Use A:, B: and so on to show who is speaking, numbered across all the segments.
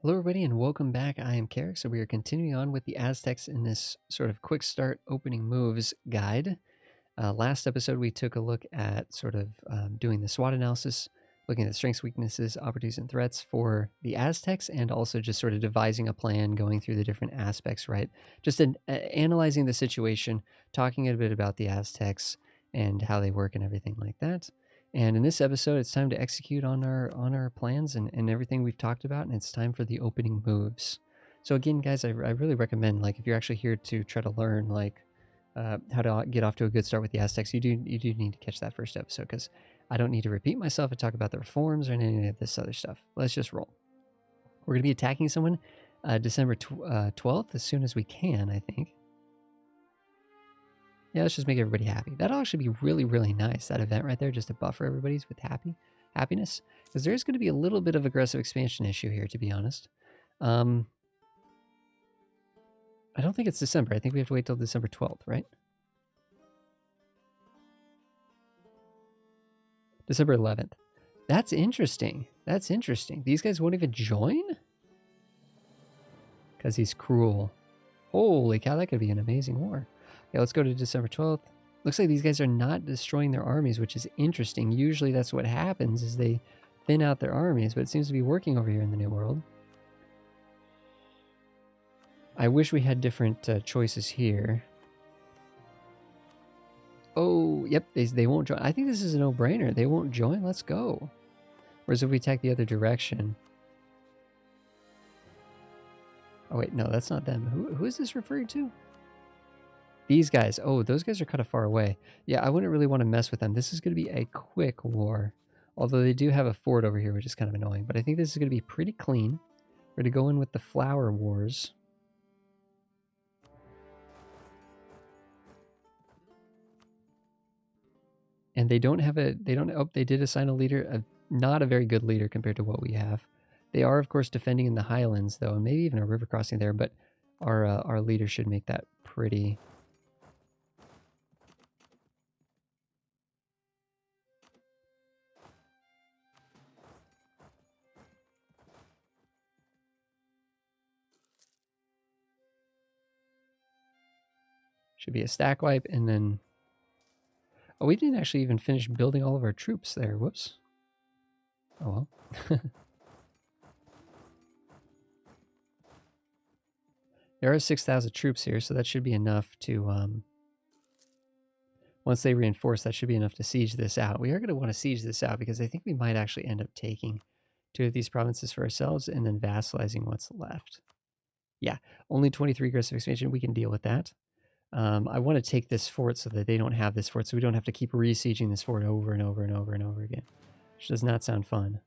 A: Hello everybody and welcome back. I am Carrick. So we are continuing on with the Aztecs in this sort of quick start opening moves guide. Last episode we took a look at sort of doing the SWOT analysis, looking at the strengths, weaknesses, opportunities, and threats for the Aztecs, and also just sort of devising a plan, going through the different aspects, right? Just analyzing the situation, talking a bit about the Aztecs and how they work and everything like that. And in this episode, it's time to execute on our plans and everything we've talked about, and it's time for the opening moves. So again, guys, I really recommend, like, if you're actually here to try to learn, like, how to get off to a good start with the Aztecs, you do need to catch that first episode, because I don't need to repeat myself and talk about the reforms or any of this other stuff. Let's just roll. We're going to be attacking someone December 12th as soon as we can, I think. Yeah, let's just make everybody happy. That'll actually be really, really nice, that event right there, just to buffer everybody's with happiness. Because there's going to be a little bit of aggressive expansion issue here, to be honest. I don't think it's December. I think we have to wait till December 12th, right? December 11th. That's interesting. That's interesting. These guys won't even join? Because he's cruel. Holy cow, that could be an amazing war. Okay, let's go to December 12th. Looks like these guys are not destroying their armies, which is interesting. Usually that's what happens, is they thin out their armies, but it seems to be working over here in the New World. I wish we had different choices here. Oh, yep, they won't join. I think this is a no-brainer. They won't join. Let's go. Whereas if we attack the other direction... Oh, wait, no, that's not them. Who is this referring to? These guys. Oh, those guys are kind of far away. Yeah, I wouldn't really want to mess with them. This is going to be a quick war. Although they do have a fort over here, which is kind of annoying. But I think this is going to be pretty clean. We're going to go in with the flower wars. And they don't have a... Oh, they did assign a leader. Not a very good leader compared to what we have. They are, of course, defending in the highlands, though. And maybe even a river crossing there. But our leader should make that pretty... Should be a stack wipe, and then... Oh, we didn't actually even finish building all of our troops there. Whoops. Oh, well. There are 6,000 troops here, so that should be enough to... once they reinforce, that should be enough to siege this out. We are going to want to siege this out, because I think we might actually end up taking 2 of these provinces for ourselves and then vassalizing what's left. Yeah, only 23 aggressive expansion. We can deal with that. I want to take this fort so that they don't have this fort, so we don't have to keep re-sieging this fort over and over and over and over again, which does not sound fun.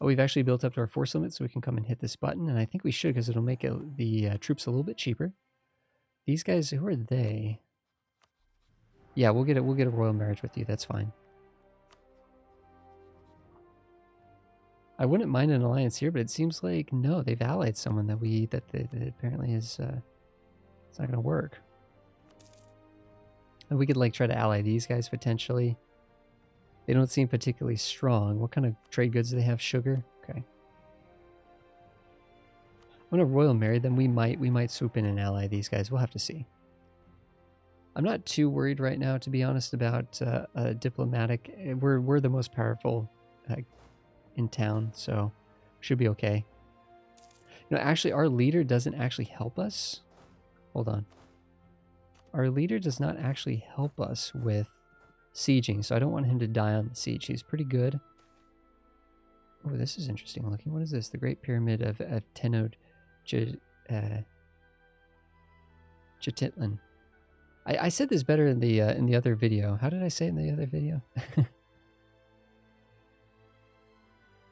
A: Oh, we've actually built up to our force limit, so we can come and hit this button, and I think we should, because it'll make the troops a little bit cheaper. These guys, who are they? Yeah, we'll get a royal marriage with you. That's fine. I wouldn't mind an alliance here, but it seems like no, they've allied someone that apparently is it's not going to work. And we could like try to ally these guys potentially. They don't seem particularly strong. What kind of trade goods do they have? Sugar. Okay. I'm gonna royal marry them. We might swoop in and ally these guys. We'll have to see. I'm not too worried right now, to be honest, about diplomatic. We're the most powerful in town, so should be okay. You know, actually, our leader doesn't actually help us. Hold on. Our leader does not actually help us with sieging, so I don't want him to die on the siege. He's pretty good. Oh, this is interesting looking. What is this? The Great Pyramid of Tenochtitlan. I said this better in the other video. How did I say it in the other video?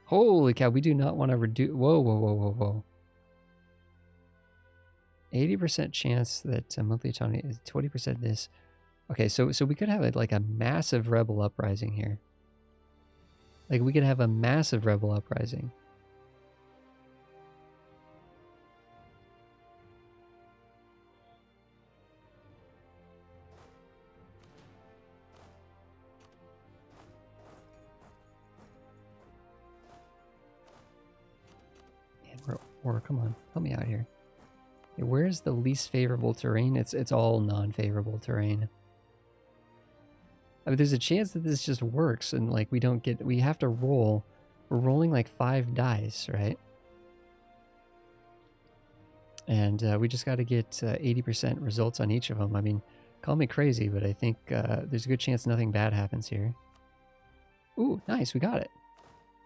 A: Holy cow, we do not want to reduce... Whoa. 80% chance that monthly autonomy is 20% this. Okay, so we could have like a massive rebel uprising here. Like, we could have a massive rebel uprising. Or come on, help me out here. Okay, where's the least favorable terrain? It's all non-favorable terrain. I mean, there's a chance that this just works and like we have to roll. We're rolling like 5 dice, right? And we just got to get 80% results on each of them. I mean, call me crazy, but I think there's a good chance nothing bad happens here. Ooh, nice, we got it.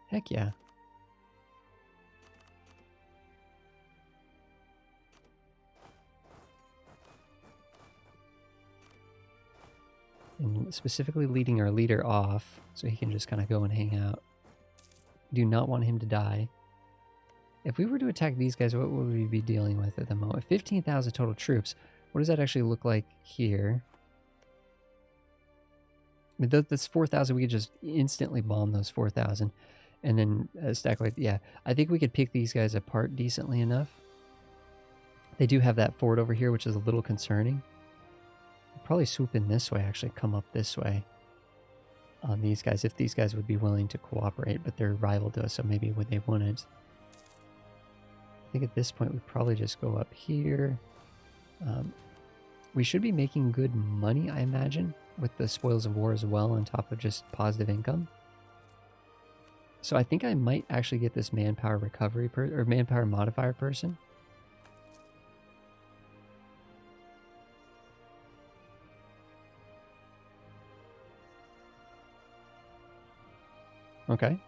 A: Heck yeah. And specifically leading our leader off so he can just kind of go and hang out. Do not want him to die. If we were to attack these guys, what would we be dealing with at the moment? 15,000 total troops. What does that actually look like here? I mean, that's 4,000. We could just instantly bomb those 4,000. And then stack like, yeah. I think we could pick these guys apart decently enough. They do have that fort over here, which is a little concerning. Probably swoop in this way, actually come up this way on these guys, if these guys would be willing to cooperate, but they're rival to us, so maybe they wouldn't. I think at this point we'd probably just go up here. We should be making good money, I imagine, with the spoils of war as well, on top of just positive income. So I think I might actually get this manpower recovery or manpower modifier person. Okay.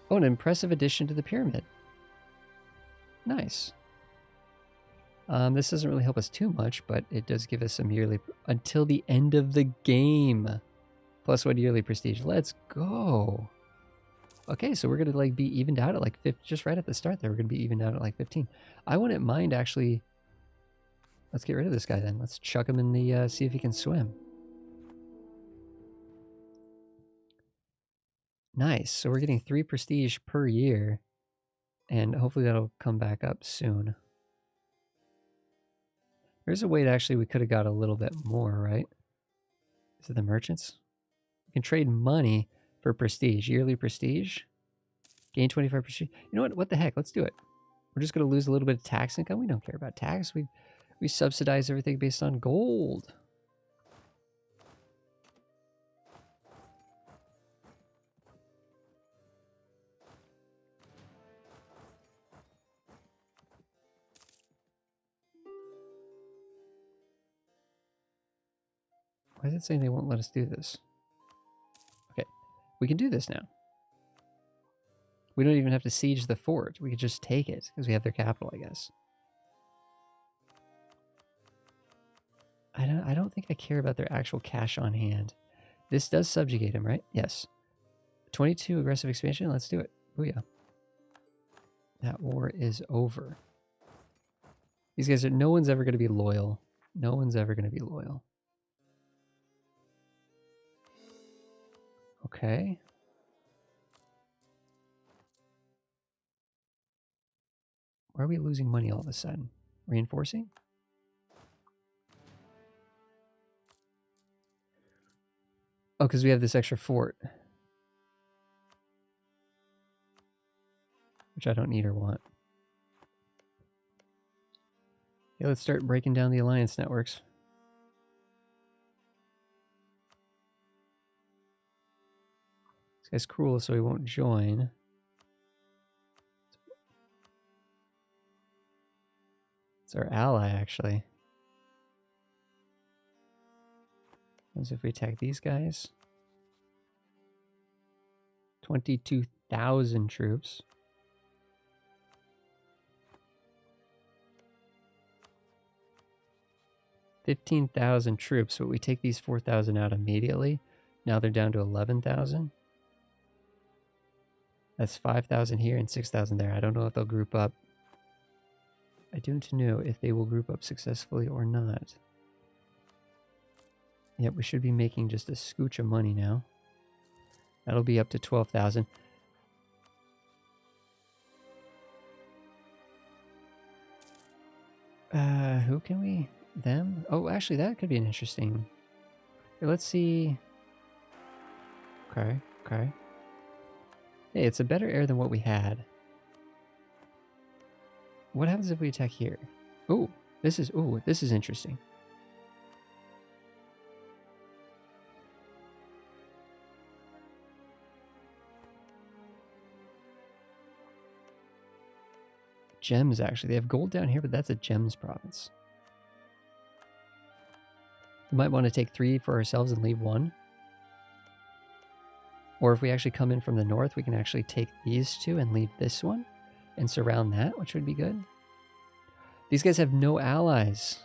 A: Oh, an impressive addition to the pyramid. Nice. This doesn't really help us too much, but it does give us some yearly until the end of the game. Plus 1 yearly prestige. Let's go. Okay, so we're gonna like be evened out at like 50, just right at the start there. We're gonna be evened out at like 15. I wouldn't mind actually. Let's get rid of this guy then. Let's chuck him in the see if he can swim. Nice. So we're getting 3 prestige per year, and hopefully that'll come back up soon. There's a way to actually, we could have got a little bit more, right? Is it the merchants? We can trade money for prestige, yearly prestige. Gain 25 prestige. You know what? What the heck? Let's do it. We're just going to lose a little bit of tax income. We don't care about tax. We subsidize everything based on gold. Why is it saying they won't let us do this? Okay, we can do this now. We don't even have to siege the fort. We could just take it because we have their capital, I guess. I don't think I care about their actual cash on hand. This does subjugate him, right? Yes. 22 aggressive expansion. Let's do it. Booyah. That war is over. These guys are, no one's ever going to be loyal. No one's ever going to be loyal. Okay. Why are we losing money all of a sudden? Reinforcing? Oh, because we have this extra fort. Which I don't need or want. Okay, let's start breaking down the alliance networks. This guy's cruel, so he won't join. It's our ally, actually. As if we attack these guys. 22,000 troops. $15,000 troops, but we take these 4,000 out immediately. Now they're down to 11,000. That's 5,000 here and 6,000 there. I don't know if they'll group up. I don't know if they will group up successfully or not. Yep, we should be making just a scooch of money now. That'll be up to 12,000. Who can we? Them? Oh, actually, that could be an interesting. Here, let's see. Okay, okay. Hey, it's a better air than what we had. What happens if we attack here? Ooh, this is interesting. Gems, actually. They have gold down here, but that's a gems province. We might want to take 3 for ourselves and leave 1. Or if we actually come in from the north, we can actually take these 2 and leave this one and surround that, which would be good. These guys have no allies.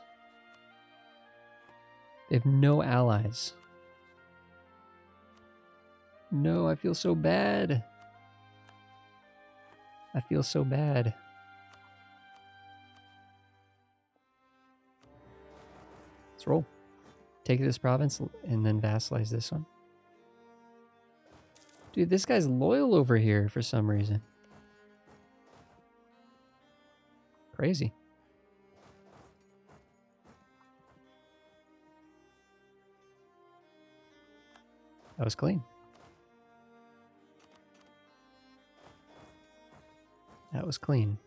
A: They have no allies. No, I feel so bad. I feel so bad. Let's roll. Take this province and then vassalize this one. Dude, this guy's loyal over here for some reason. Crazy. That was clean. That was clean.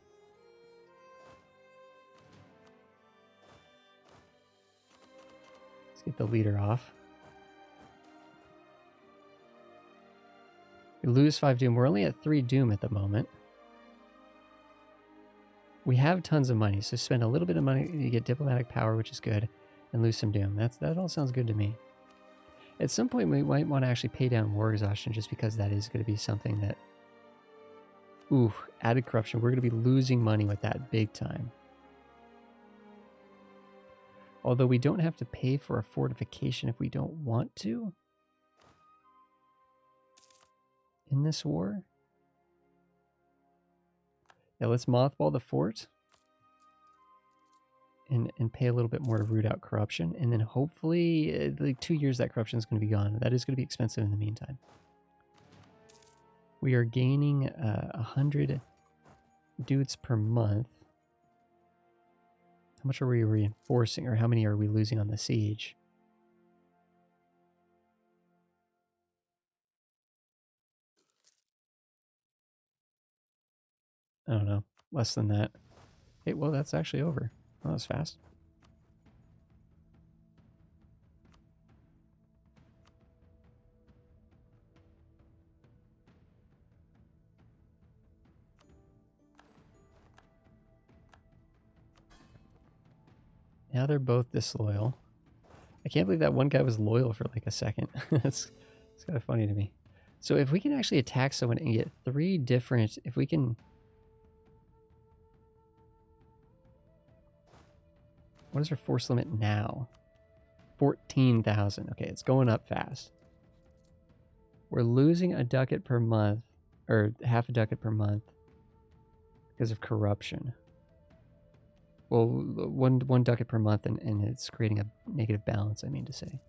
A: Let's get the leader off. We lose 5 doom. We're only at 3 doom at the moment. We have tons of money, so spend a little bit of money to get diplomatic power, which is good, and lose some doom. That all sounds good to me. At some point, we might want to actually pay down war exhaustion, just because that is going to be something that... Ooh, added corruption. We're going to be losing money with that big time. Although we don't have to pay for a fortification if we don't want to. In this war. Yeah, let's mothball the fort. And pay a little bit more to root out corruption. And then hopefully, like 2 years, that corruption is going to be gone. That is going to be expensive in the meantime. We are gaining 100 dudes per month. How much are we reinforcing, or how many are we losing on the siege? I don't know. Less than that. Hey, well, that's actually over. Well, that was fast. Now they're both disloyal. I can't believe that one guy was loyal for like a second. It's kind of funny to me. So if we can actually attack someone and get 3 different... If we can... What is our force limit now? 14,000. Okay, it's going up fast. We're losing a ducat per month, or half a ducat per month, because of corruption. Well, one ducat per month, and it's creating a negative balance, I mean to say.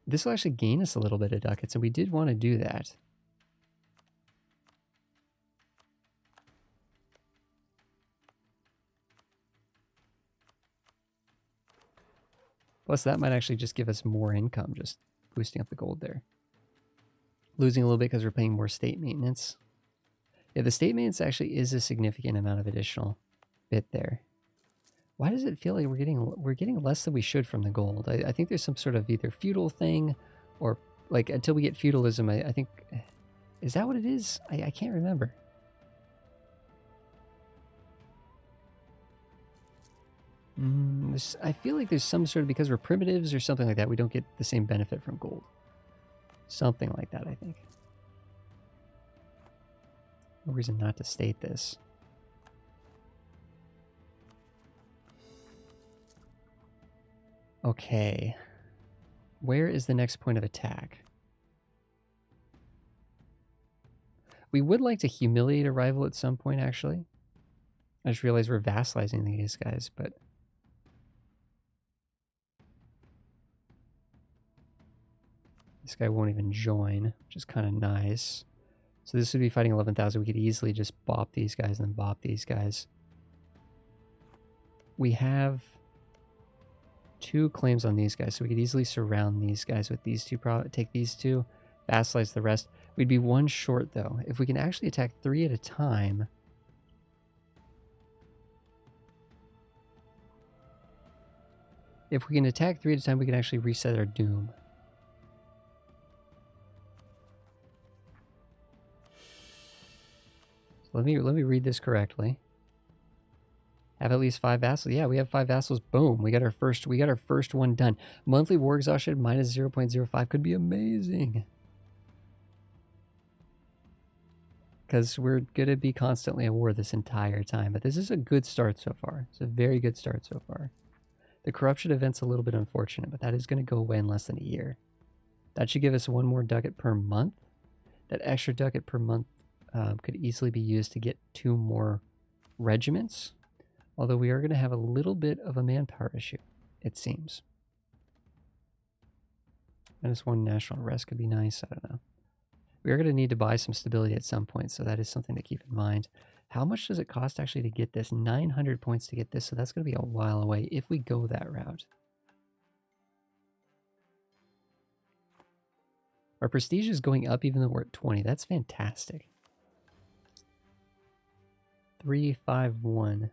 A: This will actually gain us a little bit of ducats, and we did want to do that. Plus, that might actually just give us more income, just boosting up the gold there. Losing a little bit because we're paying more state maintenance. Yeah, the state maintenance actually is a significant amount of additional bit there. Why does it feel like we're getting less than we should from the gold? I think there's some sort of either feudal thing, or like until we get feudalism, I think... Is that what it is? I can't remember. I feel like there's some sort of, because we're primitives or something like that, we don't get the same benefit from gold. Something like that, I think. No reason not to state this. Okay. Where is the next point of attack? We would like to humiliate a rival at some point, actually. I just realized we're vassalizing these guys, but... This guy won't even join, which is kind of nice. So this would be fighting 11,000. We could easily just bop these guys and then bop these guys. We have 2 claims on these guys, so we could easily surround these guys with these 2, take these 2, vassalize the rest. We'd be 1 short, though. If we can actually attack 3 at a time... If we can attack 3 at a time, we can actually reset our doom. So let me read this correctly. Have at least 5 vassals. Yeah, we have 5 vassals. Boom. We got our first one done. Monthly war exhaustion minus 0.05 could be amazing. Because we're going to be constantly at war this entire time. But this is a good start so far. It's a very good start so far. The corruption event's a little bit unfortunate, but that is going to go away in less than a year. That should give us 1 more ducat per month. That extra ducat per month could easily be used to get 2 more regiments. Although we are going to have a little bit of a manpower issue, it seems. -1 national arrest could be nice. I don't know. We are going to need to buy some stability at some point, so that is something to keep in mind. How much does it cost actually to get this? 900 points to get this, so that's going to be a while away if we go that route. Our prestige is going up even though we're at 20. That's fantastic. 351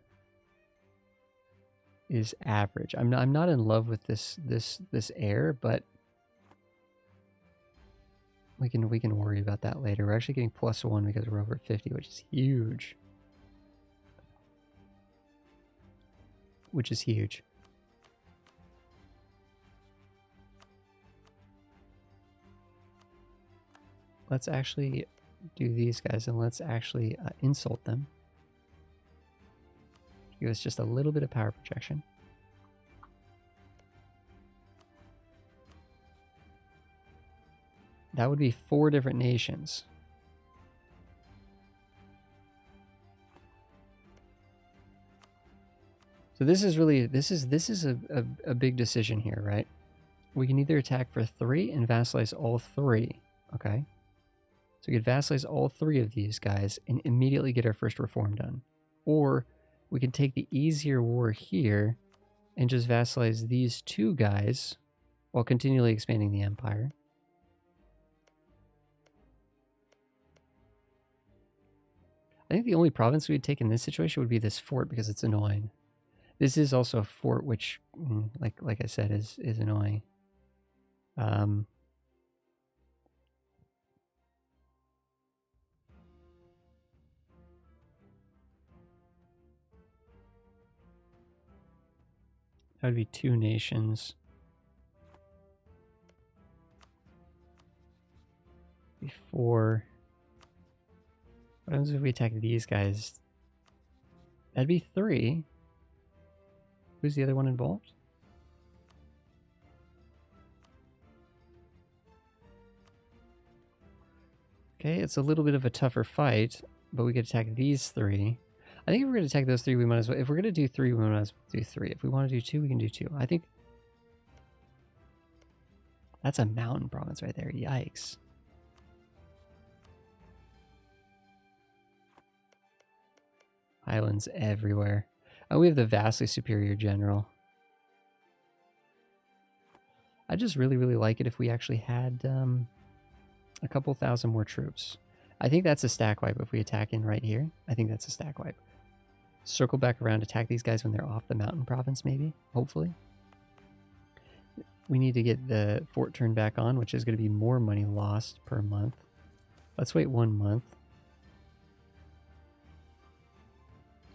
A: is average. I'm not in love with this air, but we can worry about that later. We're actually getting +1 because we're over 50, which is huge. Which is huge. Let's actually do these guys and let's actually insult them. Give us just a little bit of power projection. That would be 4 different nations. So this is really, this is a big decision here, right? We can either attack for 3 and vassalize all 3, okay? So we could vassalize all 3 of these guys and immediately get our first reform done. Or we can take the easier war here and just vassalize these 2 guys while continually expanding the empire. I think the only province we'd take in this situation would be this fort because it's annoying. This is also a fort which, like I said, is annoying. That would be 2 nations. Before. What happens if we attack these guys? That'd be 3. Who's the other one involved? Okay, it's a little bit of a tougher fight, but we could attack these 3. I think if we're going to attack those 3, we might as well... If we're going to do 3, we might as well do 3. If we want to do 2, we can do 2. I think... That's a mountain province right there. Yikes. Islands everywhere. Oh, we have the vastly superior general. I just really like it if we actually had a couple thousand more troops. I think that's a stack wipe if we attack in right here. I think that's a stack wipe. Circle back around, attack these guys when they're off the mountain province, maybe, hopefully. We need to get the fort turned back on, which is going to be more money lost per month. Let's wait 1 month.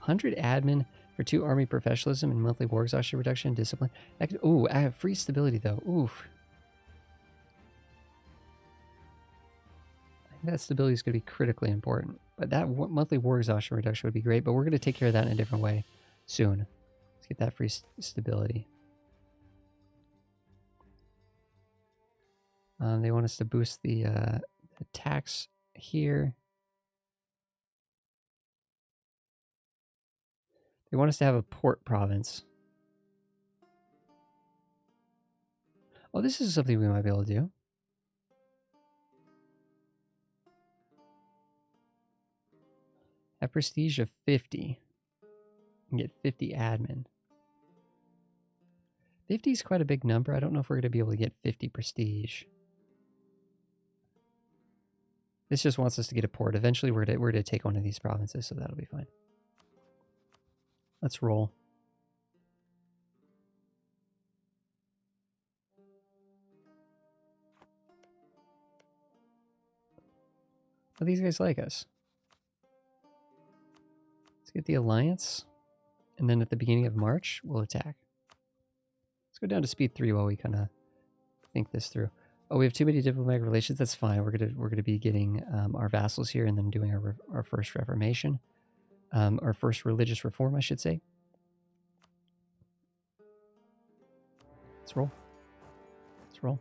A: 100 admin for 2 army professionalism and monthly war exhaustion reduction and discipline. Ooh, I have free stability though. Oof. I think that stability is going to be critically important. But that monthly war exhaustion reduction would be great, but we're going to take care of that in a different way soon. Let's get that free stability. They want us to boost the tax here. They want us to have a port province. Oh, this is something we might be able to do. Have prestige of 50. And get 50 admin. 50 is quite a big number. I don't know if we're going to be able to get 50 prestige. This just wants us to get a port. Eventually, we're to take one of these provinces, so that'll be fine. Let's roll. Oh, these guys like us. Let's get the alliance, and then at the beginning of March, we'll attack. Let's go down to speed 3 while we kind of think this through. Oh, we have too many diplomatic relations. That's fine. We're gonna be getting our vassals here and then doing our first reformation, our first religious reform, I should say. Let's roll. Let's roll.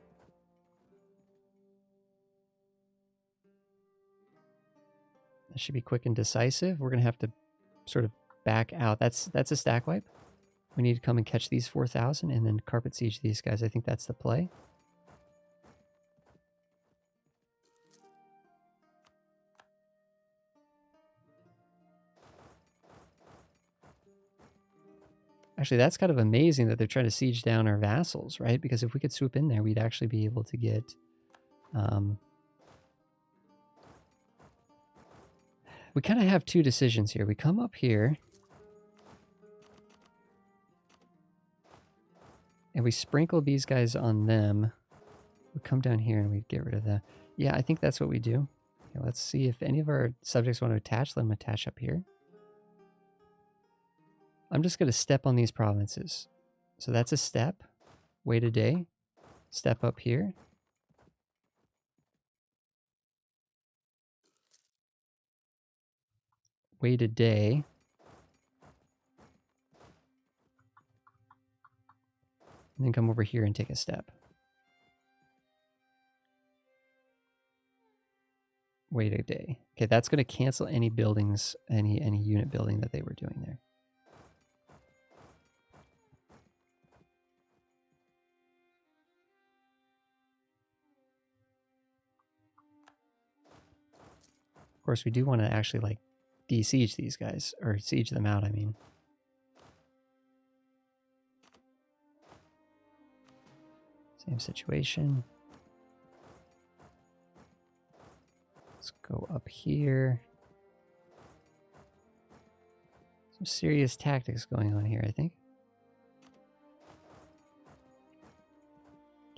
A: That should be quick and decisive. We're gonna have to sort of back out. That's a stack wipe. We need to come and catch these 4,000 and then carpet siege these guys. I think that's the play. Actually, that's kind of amazing that they're trying to siege down our vassals, right? Because if we could swoop in there, we'd actually be able to get... we kind of have two decisions here. We come up here and we sprinkle these guys on them. We come down here and we get rid of that. Yeah, I think that's what we do. Okay, let's see if any of our subjects want to attach. Let them attach up here. I'm just going to step on these provinces. So that's a step. Wait a day. Step up here. Wait a day. And then come over here and take a step. Wait a day. Okay, that's going to cancel any buildings, any unit building that they were doing there. Of course, we do want to actually, like, de-siege these guys, or siege them out, I mean. Same situation. Let's go up here. Some serious tactics going on here, I think.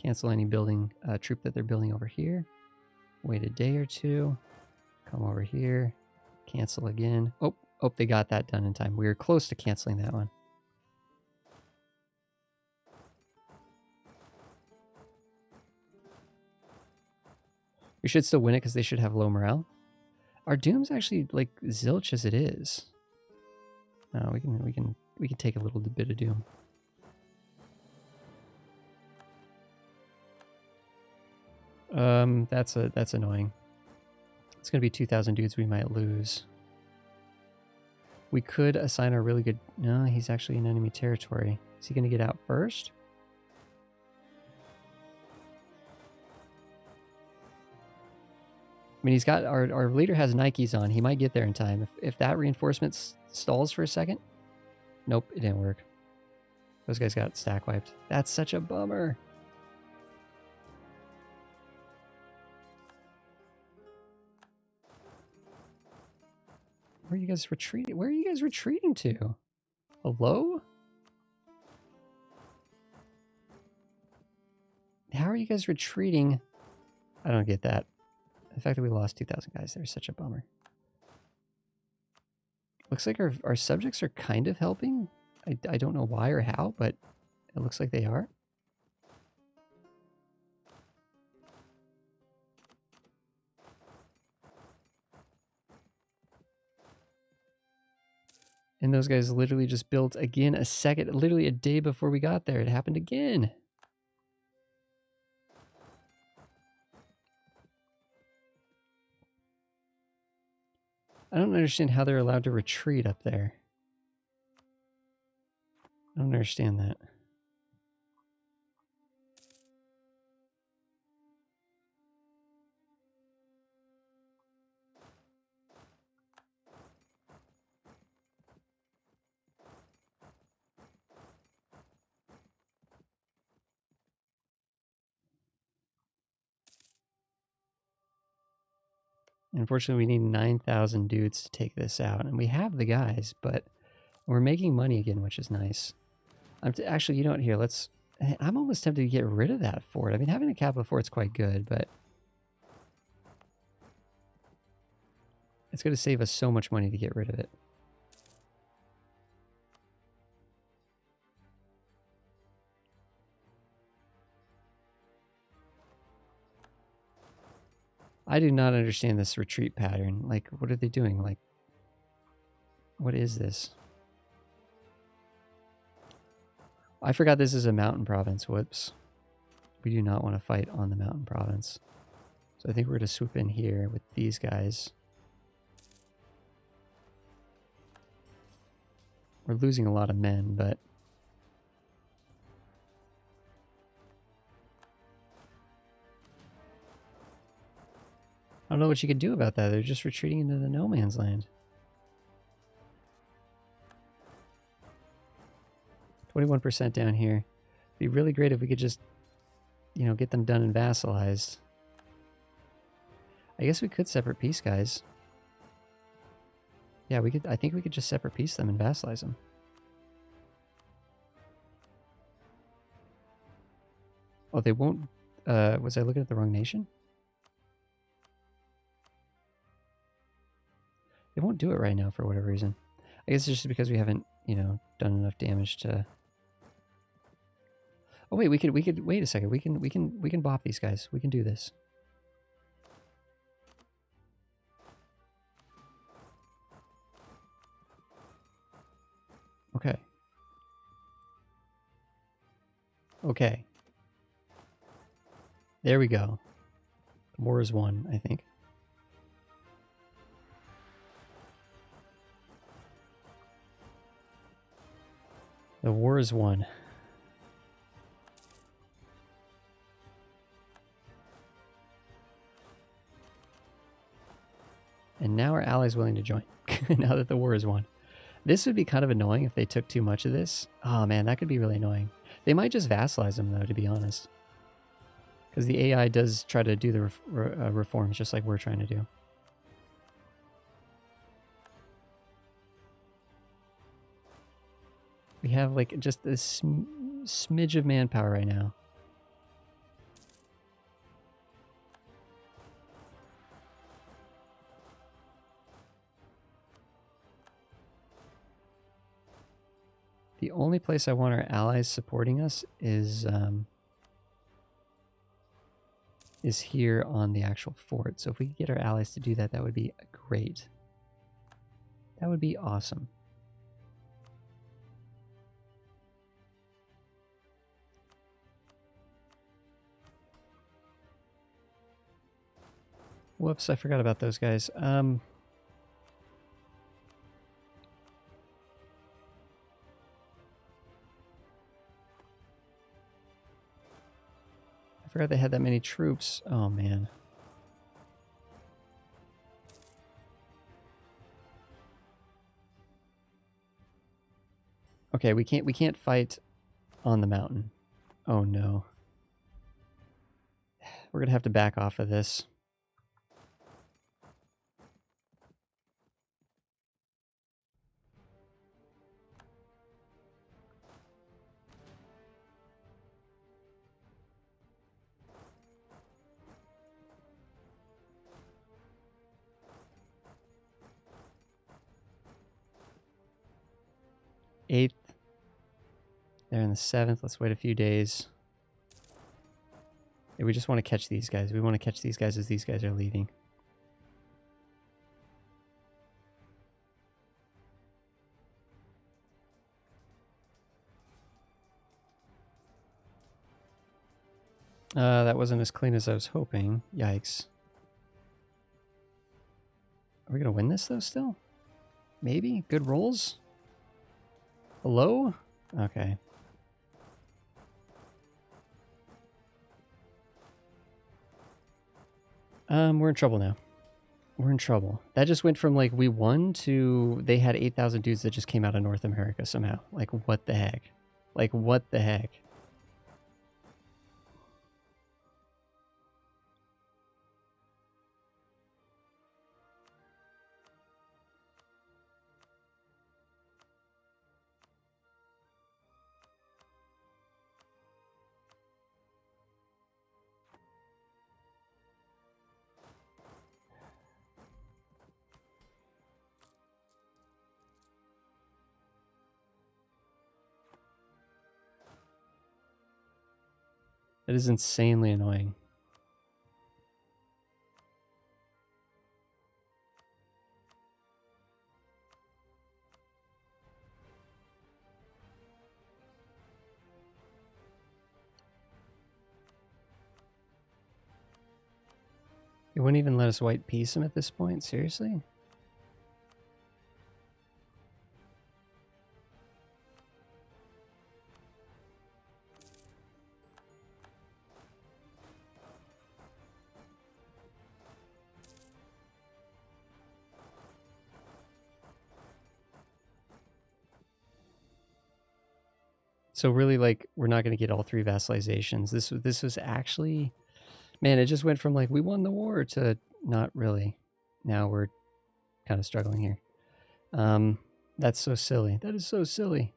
A: Cancel any building troop that they're building over here. Wait a day or two. Come over here. Cancel again. Oh, they got that done in time. We were close to canceling that one. We should still win it because they should have low morale. Our doom's actually like zilch as it is. No, we can take a little bit of doom. That's annoying. It's gonna be 2,000 dudes we might lose. We could assign our really good... No, he's actually in enemy territory. Is he gonna get out first? I mean, he's got... Our leader has Nikes on. He might get there in time. If that reinforcement stalls for a second... Nope, it didn't work. Those guys got stack wiped. That's such a bummer. Where are you guys retreating? Where are you guys retreating to? Hello? How are you guys retreating? I don't get that. The fact that we lost 2,000 guys there is such a bummer. Looks like our subjects are kind of helping. I don't know why or how, but it looks like they are. And those guys literally just built again literally a day before we got there. It happened again. I don't understand how they're allowed to retreat up there. I don't understand that. Unfortunately, we need 9,000 dudes to take this out. And we have the guys, but we're making money again, which is nice. Actually, you know what? Here, let's... I'm almost tempted to get rid of that fort. I mean, having a capital fort's quite good, but... it's going to save us so much money to get rid of it. I do not understand this retreat pattern. Like, what are they doing? Like, what is this? I forgot this is a mountain province. Whoops. We do not want to fight on the mountain province. So I think we're going to swoop in here with these guys. We're losing a lot of men, but... I don't know what you can do about that. They're just retreating into the no man's land. 21% down here. It'd be really great if we could just, you know, get them done and vassalized. I guess we could separate peace, guys. Yeah, we could. I think we could just separate peace them and vassalize them. Oh, they won't. Was I looking at the wrong nation? They won't do it right now for whatever reason. I guess it's just because we haven't, you know, done enough damage to... Oh wait, we could wait a second. We can bop these guys. We can do this. Okay. Okay. There we go. The war is won, I think. The war is won. And now our allies willing to join, now that the war is won. This would be kind of annoying if they took too much of this. Oh man, that could be really annoying. They might just vassalize them though, to be honest. Because the AI does try to do the reforms just like we're trying to do. We have like just this smidge of manpower right now. The only place I want our allies supporting us is here on the actual fort. So if we could get our allies to do that, that would be great. That would be awesome. Whoops, I forgot about those guys. I forgot they had that many troops. Oh man. Okay, we can't fight on the mountain. Oh no. We're gonna have to back off of this. Eighth. They're in the 7th. Let's wait a few days. Yeah, we just want to catch these guys. We want to catch these guys as these guys are leaving. That wasn't as clean as I was hoping. Yikes. Are we going to win this, though, still? Maybe? Good rolls? Hello? Okay. We're in trouble now. We're in trouble. That just went from, like, we won to they had 8,000 dudes that just came out of North America somehow. Like, what the heck? Like, what the heck? That is insanely annoying. It wouldn't even let us white piece him at this point? Seriously? So really, like, we're not going to get all 3 vassalizations. This was actually... Man, it just went from, like, we won the war to not really. Now we're kind of struggling here. That's so silly. That is so silly.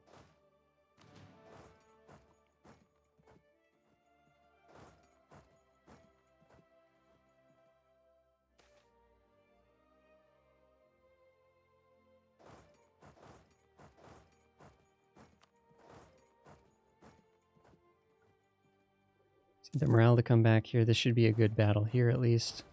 A: See the morale to come back here. This should be a good battle here at least.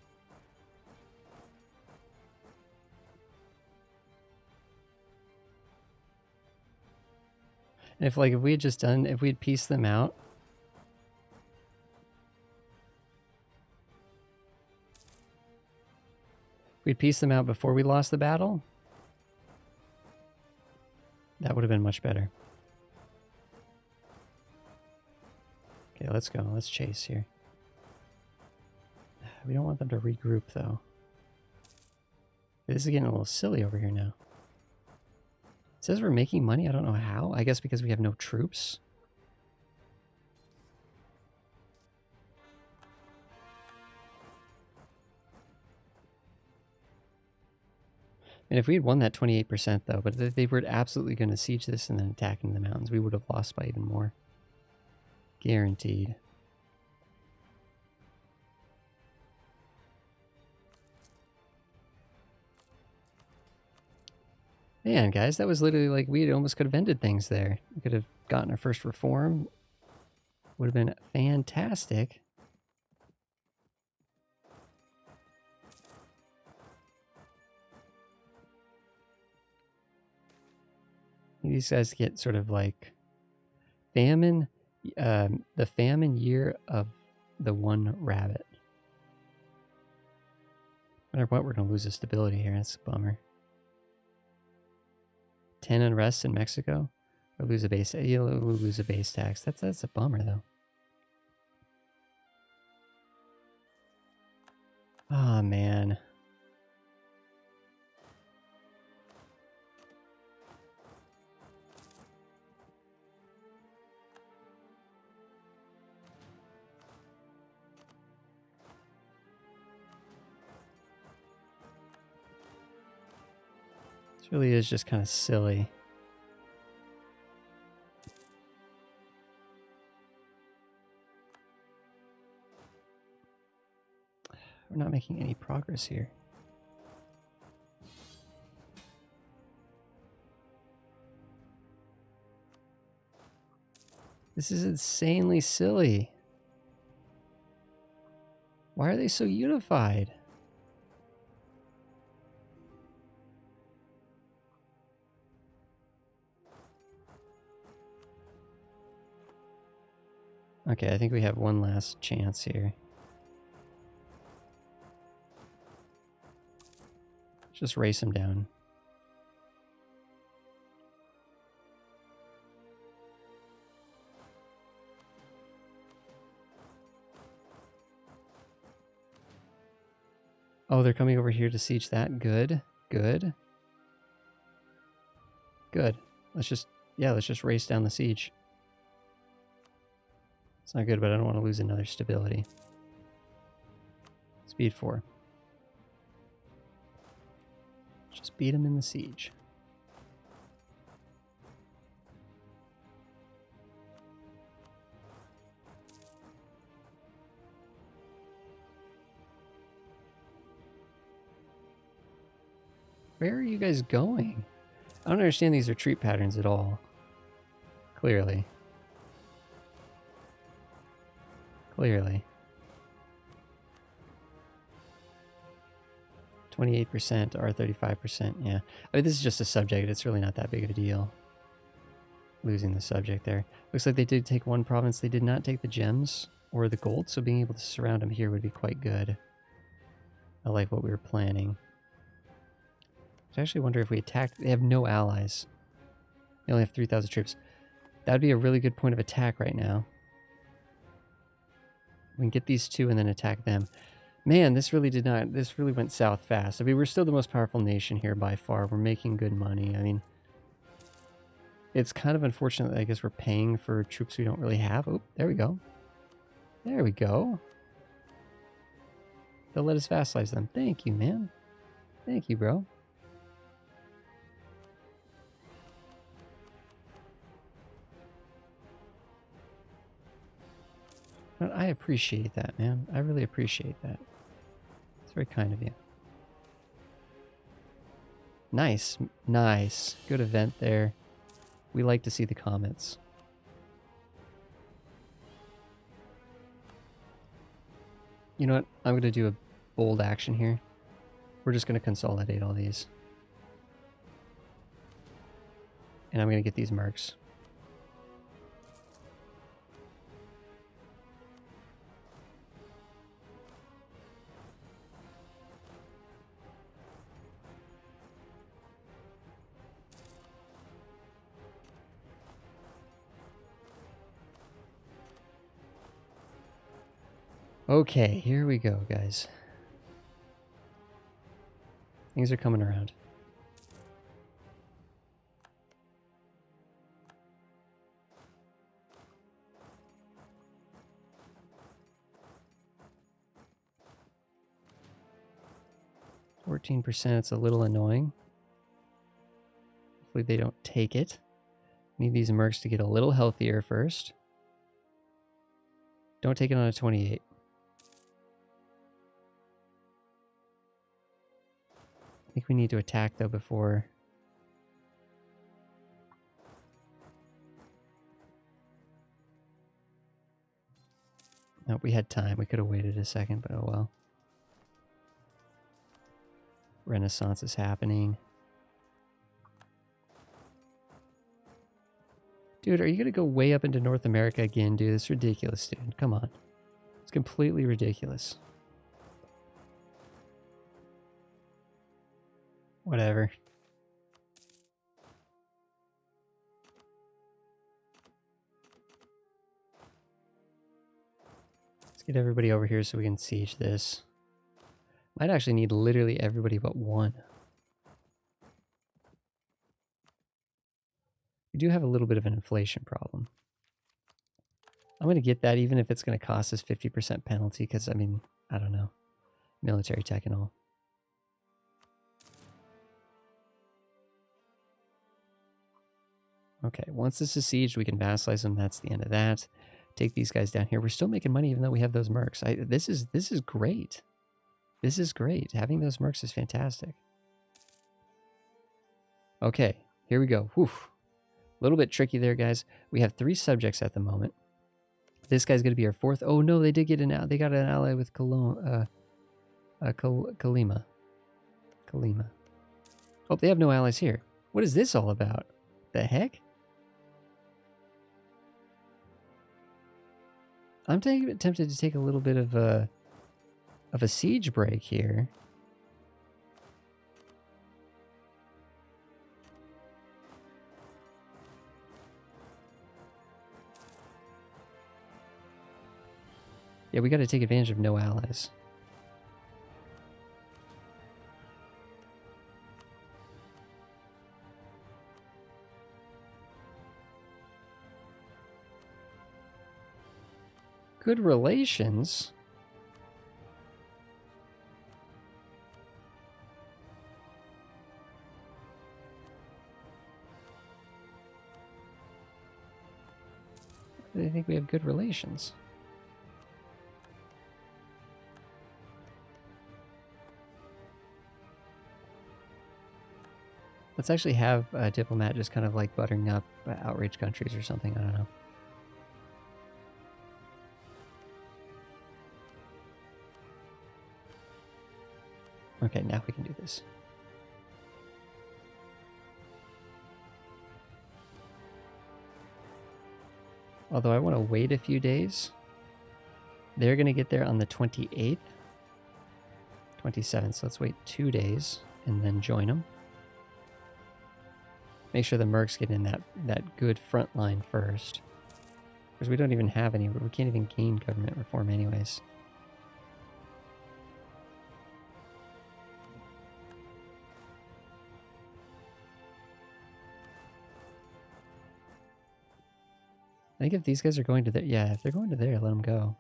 A: And if we had just done, if we had pieced them out, we'd pieced them out before we lost the battle, that would have been much better. Okay, let's go. Let's chase here. We don't want them to regroup, though. This is getting a little silly over here now. It says we're making money. I don't know how. I guess because we have no troops. And if we had won that 28% though, but if they were absolutely going to siege this and then attack into the mountains, we would have lost by even more. Guaranteed. Man, guys, that was literally like we almost could have ended things there. We could have gotten our first reform. Would have been fantastic. These guys get sort of like famine, the famine year of the one rabbit. No matter what, we're going to lose the stability here. That's a bummer. 10 unrest in Mexico. Or lose a base. You'll lose a base tax. That's a bummer though. Oh man. This really is just kind of silly. We're not making any progress here. This is insanely silly. Why are they so unified? Okay, I think we have one last chance here. Just race him down. Oh, they're coming over here to siege that? Good. Good. Good. Let's just race down the siege. It's not good, but I don't want to lose another stability. Speed 4. Just beat him in the siege. Where are you guys going? I don't understand these retreat patterns at all. Clearly. Clearly. 28% or 35%, yeah. I mean, this is just a subject. It's really not that big of a deal. Losing the subject there. Looks like they did take one province. They did not take the gems or the gold, so being able to surround them here would be quite good. I like what we were planning. I actually wonder if we attacked... They have no allies. They only have 3,000 troops. That would be a really good point of attack right now. We can get these two and then attack them. Man, this really did not... This really went south fast. I mean, we're still the most powerful nation here by far. We're making good money. I mean, it's kind of unfortunate that I guess we're paying for troops we don't really have. Oh, there we go. There we go. They'll let us vassalize them. Thank you, man. Thank you, bro. But I appreciate that, man. I really appreciate that. It's very kind of you. Nice. Nice. Good event there. We like to see the comments. You know what? I'm going to do a bold action here. We're just going to consolidate all these. And I'm going to get these mercs. Okay, here we go, guys. Things are coming around. %, it's a little annoying. Hopefully they don't take it. Need these mercs to get a little healthier first. Don't take it on a 28. I think we need to attack, though, before... No, we had time. We could have waited a second, but oh well. Renaissance is happening. Dude, are you going to go way up into North America again, dude? It's ridiculous, dude. Come on. It's completely ridiculous. Whatever. Let's get everybody over here so we can siege this. Might actually need literally everybody but one. We do have a little bit of an inflation problem. I'm going to get that even if it's going to cost us 50% penalty because, I mean, I don't know. Military tech and all. Okay, once this is sieged, we can vassalize them. That's the end of that. Take these guys down here. We're still making money even though we have those mercs. This is great. This is great. Having those mercs is fantastic. Okay, here we go. Whew. A little bit tricky there, guys. We have 3 subjects at the moment. This guy's going to be our 4th. Oh no, they did get they got an ally with Kalima. Kalima. Oh, they have no allies here. What is this all about? The heck? I'm tempted to take a little bit of a siege break here. Yeah, we got to take advantage of no allies. Good relations? I think we have good relations. Let's actually have a diplomat just kind of like buttering up outraged countries or something. I don't know. Okay, now we can do this. Although I want to wait a few days. They're going to get there on the 28th. 27th, so let's wait 2 days and then join them. Make sure the mercs get in that good front line first. Because we don't even have any, we can't even gain government reform anyways. I think if these guys are going to there, yeah, if they're going to there, let them go.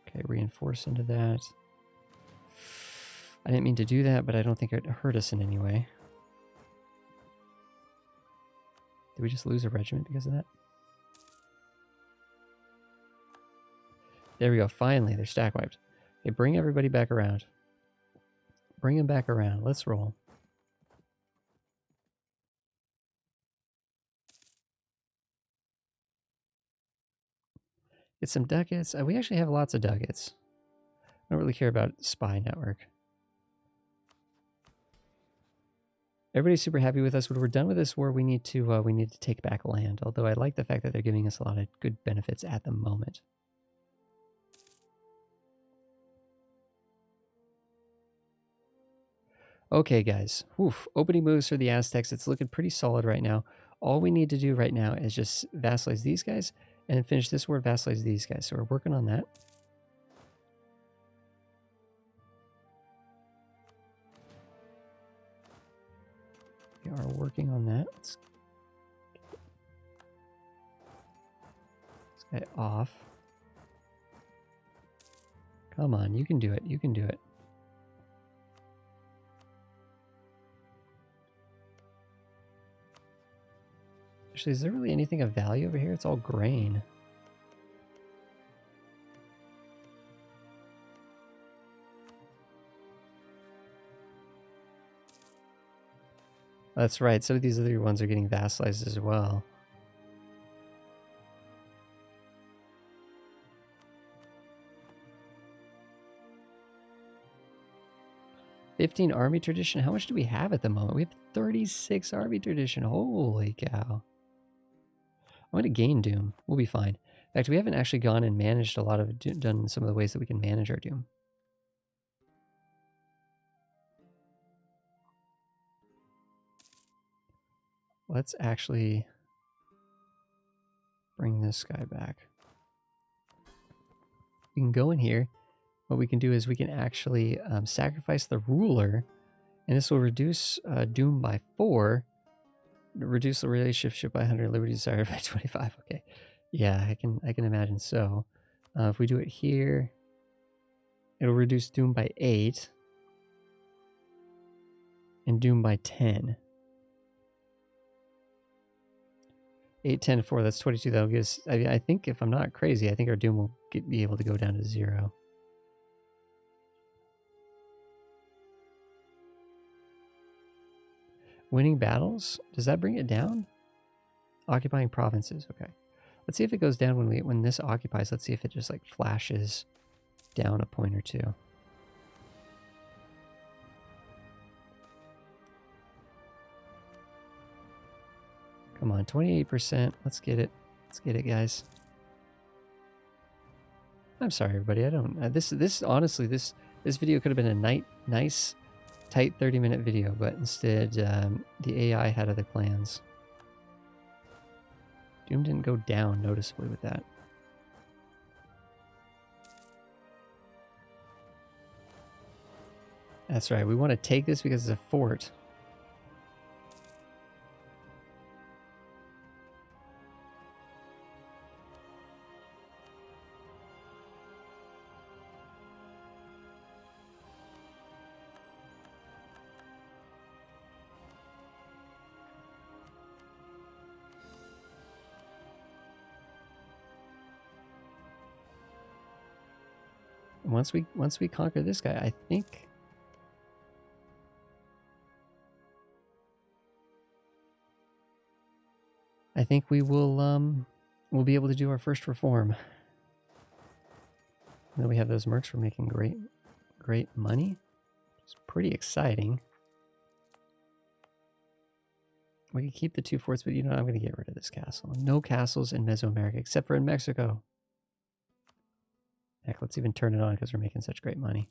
A: Okay, reinforce into that. I didn't mean to do that, but I don't think it hurt us in any way. Did we just lose a regiment because of that? There we go. Finally, they're stack wiped. Okay, bring everybody back around. Bring them back around. Let's roll. Get some ducats. We actually have lots of ducats. I don't really care about spy network. Everybody's super happy with us. When we're done with this war, we need to take back land. Although I like the fact that they're giving us a lot of good benefits at the moment. Okay, guys. Oof. Opening moves for the Aztecs. It's looking pretty solid right now. All we need to do right now is just vassalize these guys and then finish this war, vassalize these guys. So we're working on that. We are working on that. Let's get this guy off. Come on, you can do it. You can do it. Actually, is there really anything of value over here? It's all grain. That's right. Some of these other ones are getting vassalized as well. $15 army tradition. How much do we have at the moment? We have 36 army tradition. Holy cow. I'm going to gain Doom. We'll be fine. In fact, we haven't actually gone and managed a lot of, done some of the ways that we can manage our Doom. Let's actually bring this guy back. We can go in here. What we can do is we can actually sacrifice the ruler, and this will reduce Doom by 4, reduce the relationship by 100, liberty desired by 25. Okay, yeah, I can imagine so. If we do it here, it'll reduce Doom by 8 and Doom by 10. 8, 10, 4, that's 22. That'll give us, I think, if I'm not crazy, I think our Doom will be able to go down to 0. Winning battles? Does that bring it down? Occupying provinces. Okay. Let's see if it goes down when this occupies. Let's see if it just like flashes down a point or two. Come on, 28%. Let's get it. Let's get it, guys. I'm sorry, everybody. I don't. This honestly, this video could have been a nice, tight 30-minute video, but instead, the AI had other plans. Doom didn't go down noticeably with that. That's right. We want to take this because it's a fort. Once we conquer this guy, I think we will we'll be able to do our first reform. And then we have those mercs for making great money. It's pretty exciting. We can keep the 2 forts, but you know what? I'm going to get rid of this castle. No castles in Mesoamerica, except for in Mexico. Heck, let's even turn it on because we're making such great money.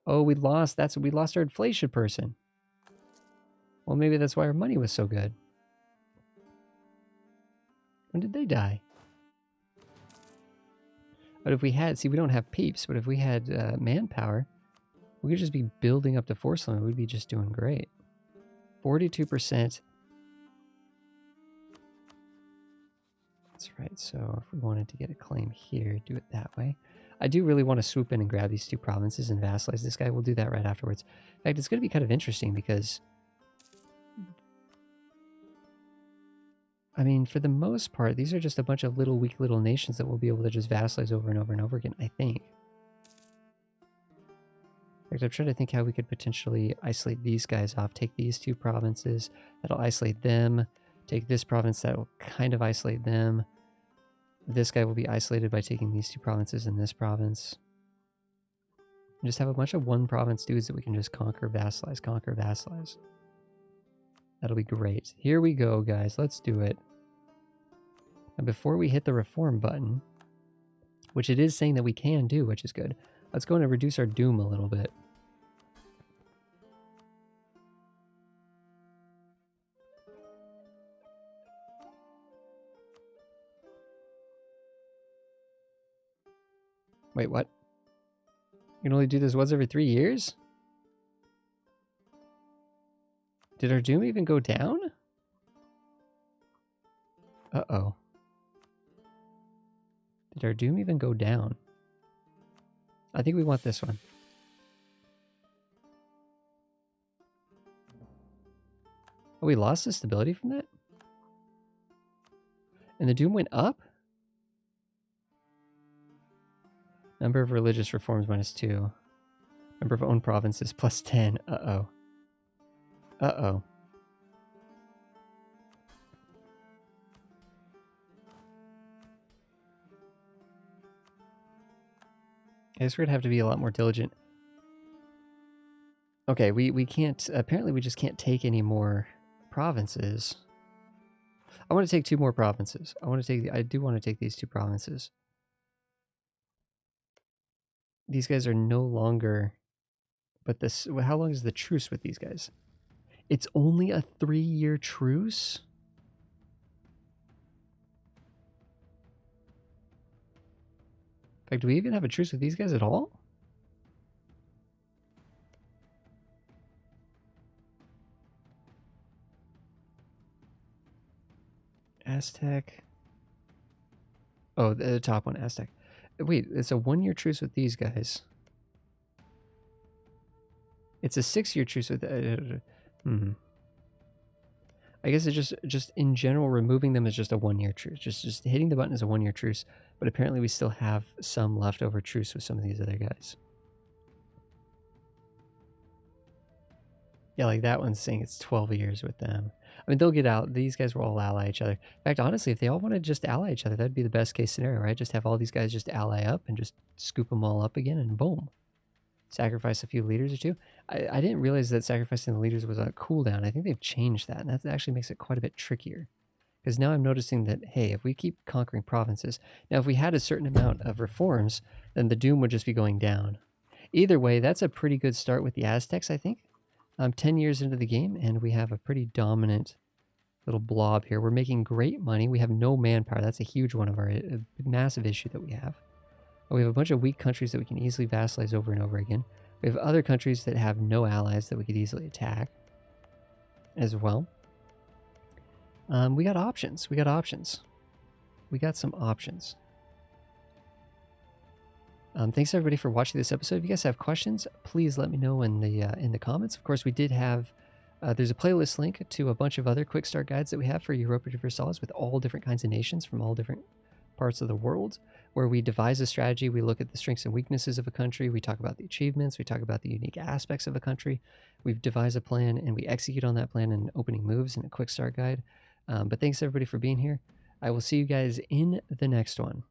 A: Oh, we lost. We lost our inflation person. Well, maybe that's why our money was so good. When did they die? But if we had, see, we don't have peeps, but if we had manpower, we could just be building up the force limit. We'd be just doing great. 42%. That's right. So if we wanted to get a claim here, do it that way. I do really want to swoop in and grab these 2 provinces and vassalize this guy. We'll do that right afterwards. In fact, it's going to be kind of interesting because, I mean, for the most part, these are just a bunch of little weak little nations that we'll be able to just vassalize over and over and over again, I think. In fact, I'm trying to think how we could potentially isolate these guys off. Take these 2 provinces, that'll isolate them. Take this province, that will kind of isolate them. This guy will be isolated by taking these 2 provinces and this province. And just have a bunch of 1 province dudes that we can just conquer, vassalize, conquer, vassalize. That'll be great. Here we go, guys. Let's do it. And before we hit the reform button, which it is saying that we can do, which is good, let's go in and reduce our doom a little bit. Wait, what? You can only do this once every 3 years? Did our doom even go down? Uh-oh. Did our doom even go down? I think we want this one. Oh, we lost the stability from that? And the doom went up? Number of religious reforms -2. Number of owned provinces +10. Uh-oh. Uh-oh. I guess we're gonna have to be a lot more diligent. Okay, we can't, apparently we just can't take any more provinces. I want to take 2 more provinces. I do want to take these 2 provinces. These guys are no longer, but this, how long is the truce with these guys? It's only a 3-year truce? In fact, do we even have a truce with these guys at all? Aztec. Oh, the top one, Aztec. Wait, it's a 1-year truce with these guys. It's a 6-year truce with... I guess it's just in general, removing them is just a 1-year truce. Just hitting the button is a 1-year truce. But apparently we still have some leftover truce with some of these other guys. Yeah, like that one's saying it's 12 years with them. I mean, they'll get out. These guys will all ally each other. In fact, honestly, if they all want to just ally each other, that'd be the best case scenario, right? Just have all these guys just ally up and just scoop them all up again and boom. Sacrifice a few leaders or 2. I didn't realize that sacrificing the leaders was a cooldown. I think they've changed that, and that actually makes it quite a bit trickier. Because now I'm noticing that, hey, if we keep conquering provinces, now if we had a certain amount of reforms, then the doom would just be going down. Either way, that's a pretty good start with the Aztecs, I think. 10 years into the game, and we have a pretty dominant little blob here. We're making great money. We have no manpower. That's a huge one of our massive issue that we have. We have a bunch of weak countries that we can easily vassalize over and over again. We have other countries that have no allies that we could easily attack as well. We got options. We got options. We got some options. Thanks everybody for watching this episode. If you guys have questions, please let me know in the comments. Of course, we did have there's a playlist link to a bunch of other quick start guides that we have for Europa Universalis with all different kinds of nations from all different parts of the world, where we devise a strategy. We look at the strengths and weaknesses of a country. We talk about the achievements. We talk about the unique aspects of a country. We've devised a plan and we execute on that plan in opening moves and a quick start guide. But thanks everybody for being here. I will see you guys in the next one.